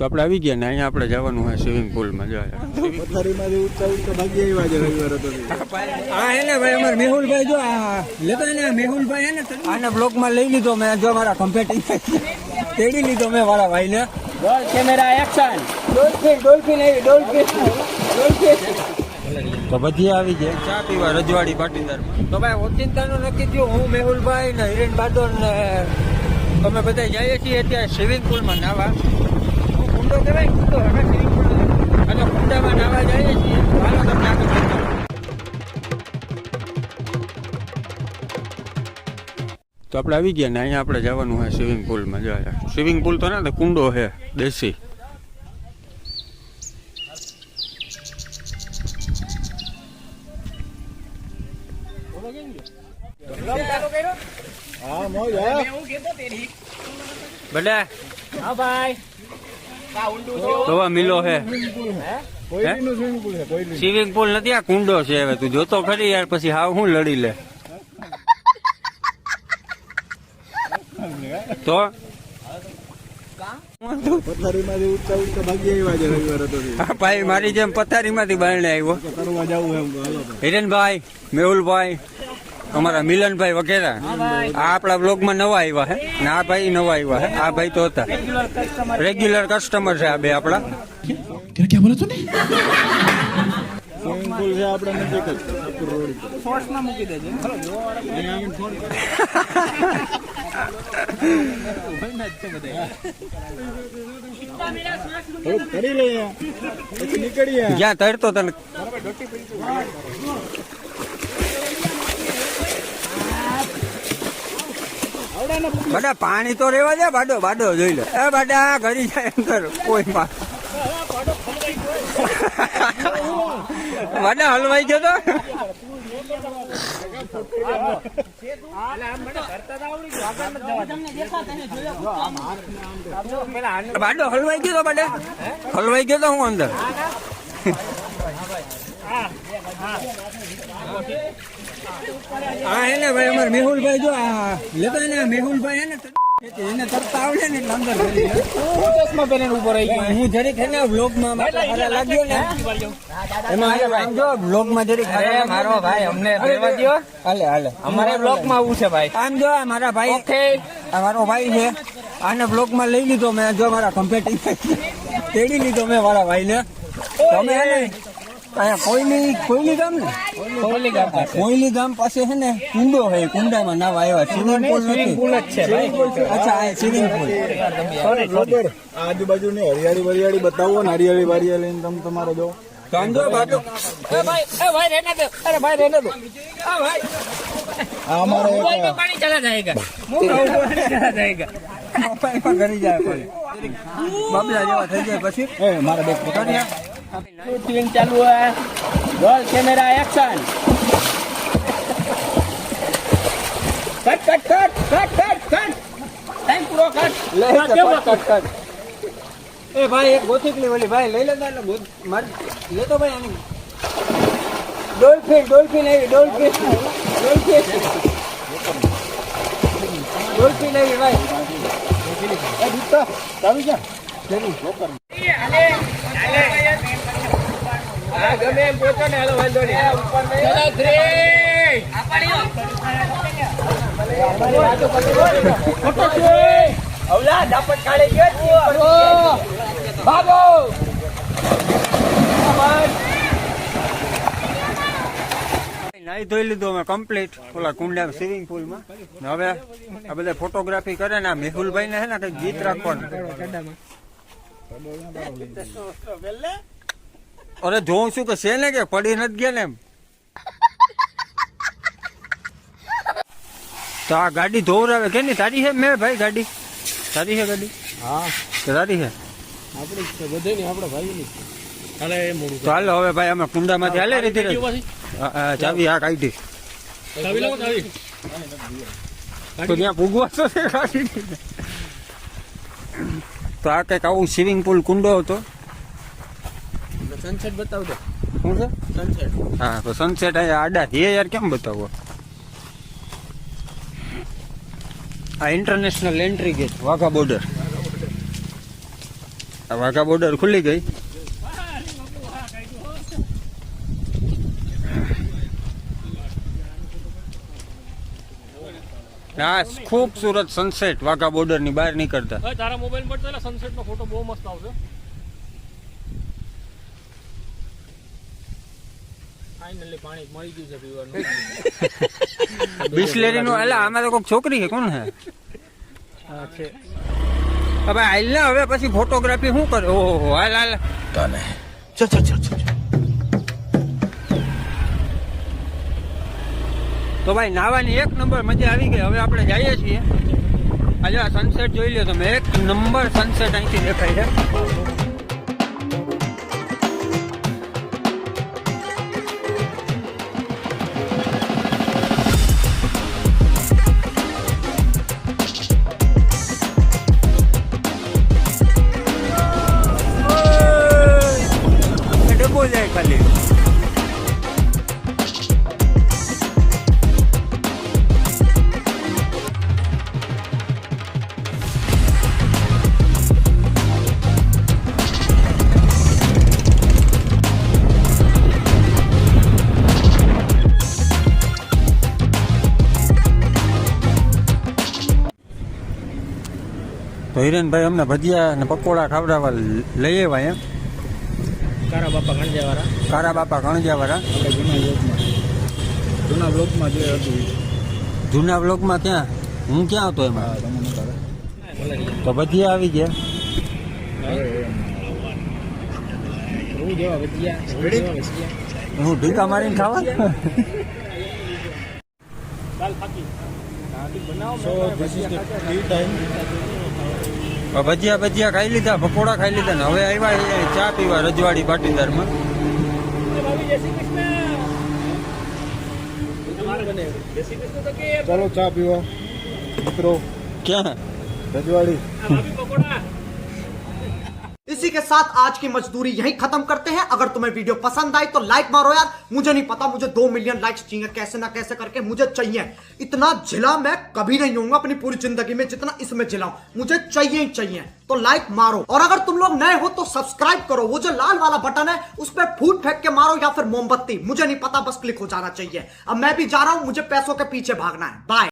તો આપણે આવી ગયા ને અહીંયા આપણે જવાનું હોય સ્વિમિંગ પુલમાં જાય પથારીમાંથી ઉઠતા ઉઠતા ભાગી આવ્યા છે રવિવાર હતો હા હે ને ભાઈ અમારે મેહુલભાઈ જો લેતા ને મેહુલભાઈ હે ને આના બ્લોકમાં લઈ લીધો મેં જો મારા કમ્પેટિંગ તેડી લીધો મેં મારા ભાઈને રોલ કેમેરા એક્શન ડોલ્ફિન તો બધી આવી જાય ચા પીવા રજવાડી પાટીદાર તો ભાઈ ઓચિંતાનું નક્કી થયું હું મેહુલભાઈ ને હિરેન બાદોર ને અમે બધા જઈએ છીએ અત્યારે સ્વિમિંગ પુલમાં નાવા કુંડો કહેવાય કુંડો હવે સ્વિમિંગ પુલ અને કુંડામાં નાવા જઈએ છીએ હાલો તમને આગળ બતાવું. તો આપણે આવી ગયા ને અહીંયા આપણે જવાનું હોય સ્વિમિંગ પુલમાં જાય સ્વિમિંગ પુલ તો ના કુંડો છે દેશી હા મોજ ભલે હા ભાઈ તો મિલો હે કોઈલીનું સ્વિમિંગ પુલ છે કોઈલી સ્વિમિંગ પુલ નથી આ કુંડો છે હવે તું જોતો ખરી યાર પછી હાવ હું લડી લે તો પથારીમાંથી ઉઠતા ઉઠતા ભાગી આવ્યા છે રવિવાર હતો ભાઈ મારી જેમ પથારીમાંથી બારણે આવ્યો કરવા જવું એમ હાલો હિરેનભાઈ મેહુલભાઈ અમારા મિલનભાઈ વગેરે આ આપણા બ્લોગમાં નવા આવ્યા છે ને આ ભાઈ નવા આવ્યા છે આ ભાઈ તો હતા રેગ્યુલર કસ્ટમર છે આ બે આપણા સ્વિમિંગ પુલ છે આપણે નજીક જ રોડ ફોર્સમાં મૂકી દેજો કરી લઈએ પછી નીકળીએ જ્યાં તરતો તને બાડા પાણી તો રેવા દે બાડો જોઈ લે એ બાડા ઘરી જાય અંદર કોઈ બાડા હલવાઈ ગયો તો બાડો હલવાઈ ગયો તો બાડા હલવાઈ ગયો તો હું અંદર હા હે ને ભાઈ અમારે મેહુલભાઈ જો લેતા ને મેહુલભાઈ હે ને એને તરતા આવડે ને એટલે અંદર ચશ્મા પહેરીને ઉભો રહી ગયો હું જરીક હે ને બ્લોગમાં લાગ્યો ને એમાં આમ જો બ્લોગમાં જરીક મારો ભાઈ અમને દેવા દો હાલે અમારે બ્લોગમાં આવું છે ભાઈ આમ જો મારા ભાઈ ઓકે આ મારો ભાઈ છે આને બ્લોગમાં લઈ લીધો મેં જો મારા કમ્પેટિંગ તેડી લીધો મેં મારા ભાઈને તમે હે ને અહીંયા કોઈલી ગામ ને કોઈલી ગામ પાસે છે ને કુંડો હોય કુંડામાં નાવા આવ્યા સ્વિમિંગ પુલ નથી અચ્છા આ સ્વિમિંગ પુલ આજુબાજુ ને હરિયાળી વરિયાળી બતાવો ને હરિયાળી વારિયાળી તમે તમારે જો સમજો બાજુ ભાઈ રહેને દો અરે ભાઈ રહેને દો ભાઈ અમારે પાણી ચલા જાયગા ચલા જાયગા પાણી ઘરી જાય કોઈ બાબલા જેવા થઈ જાય પછી મારા બેગ પકડ્યા शूटिंग चालू है roll camera action cut time पूरा कट ए भाई एक गोथिक वाली भाई ले लेता है मर ले तो भाई डॉल्फिन है डॉल्फिन है भाई ચાવી જા હા ગમે એમ પોચો ને હાલો વાંધો નહીં ઉપર ચલો 3 અવલા દાપટ કાઢે ગયો ભાગો નાઈ ધોઈ લીધું અમે કમ્પ્લીટ ઓલા કુંડા સ્વિમિંગ પુલમાં હવે આ બધા ફોટોગ્રાફી કરે ને મેહુલભાઈ ને હે ને કઈ ગીત રાખવાનું અરે જોઉં છું કે છે ને કે પડી નથી ગયા ને એમ તો આ ગાડી ધોવરાવે કે નહીં તારી છે મેં ભાઈ ગાડી તારી છે ગાડી હા તારી છે આપણી બધે ની આપણા ભાઈ ની હાલે મોડું તો હાલો હવે ભાઈ અમે કુંડામાંથી હાલે રીતિ ચાવી આ કાઢી ચાવી લાવો ચાવી તો ત્યાં પૂગવા તો તો આ કઈક આવું સ્વિમિંગ પુલ કુંડો હતો સનસેટ બતાવ દો શું છે સનસેટ હા તો સનસેટ અહીંયા આડા થી યાર કેમ બતાવો આ ઇન્ટરનેશનલ એન્ટ્રી ગેટ વાઘા બોર્ડર વાઘા બોર્ડર ખુલી ગઈ. આ ખૂબસૂરત સનસેટ વાઘા બોર્ડર ની બહાર નીકળતા. તારા મોબાઈલ પર સનસેટ નો ફોટો બહુ મસ્ત આવશે. ફાઇનલી પાણી મળી ગયું છે પીવાનું. બિસ્લેરી નું એટલે આમાં તો કોઈક છોકરી છે કોણ હે? હા છે. હવે હાલ ને હવે પછી ફોટોગ્રાફી શું કરે? ઓહો હાલ હાલ તો ભાઈ નાવાની એક નંબર મજા આવી ગઈ. હવે આપણે જઈએ છીએ. આજે આ સનસેટ જોઈ લો તમે, એક નંબર સનસેટ અહીંથી દેખાય છે. ડબ્બો જાય ખાલી. તો હિરેનભાઈ અમને ભજીયા અને પકોડા ખાવડાવવા લઈ આવ્યા એમ. કારા બાપા ગણજાવાળા. કારા બાપા કણજાવાળા. આપણે જૂના બ્લોકમાં જે હતું. જૂના બ્લોકમાં ક્યાં? હું ક્યાં હતો એમાં? તો ભજીયા આવી ગયા. હું ઢીકા મારીને ખાવા. ભજીયા ખાઈ લીધા, પકોડા ખાઈ લીધા ને હવે આવ્યા ચા પીવા રજવાડી પાટીદારમાં. ચાલો ચા પીવા મિત્રો. ક્યાં? રજવાડી. इसी के साथ आज की मजदूरी यहीं खत्म करते हैं। अगर तुम्हें वीडियो पसंद आई तो लाइक मारो यार। मुझे नहीं पता, मुझे 2 मिलियन लाइक्स चाहिए, कैसे ना कैसे करके मुझे चाहिए। इतना झिला मैं कभी नहीं होऊंगा अपनी पूरी जिंदगी में जितना इसमें झिलाऊं, मुझे चाहिए ही चाहिए। तो लाइक मारो, और अगर तुम लोग नए हो तो सब्सक्राइब करो। वो जो लाल वाला बटन है उस पर फूट फेंक के मारो या फिर मोमबत्ती, मुझे नहीं पता, बस क्लिक हो जाना चाहिए। अब मैं भी जा रहा हूं, मुझे पैसों के पीछे भागना है। बाय।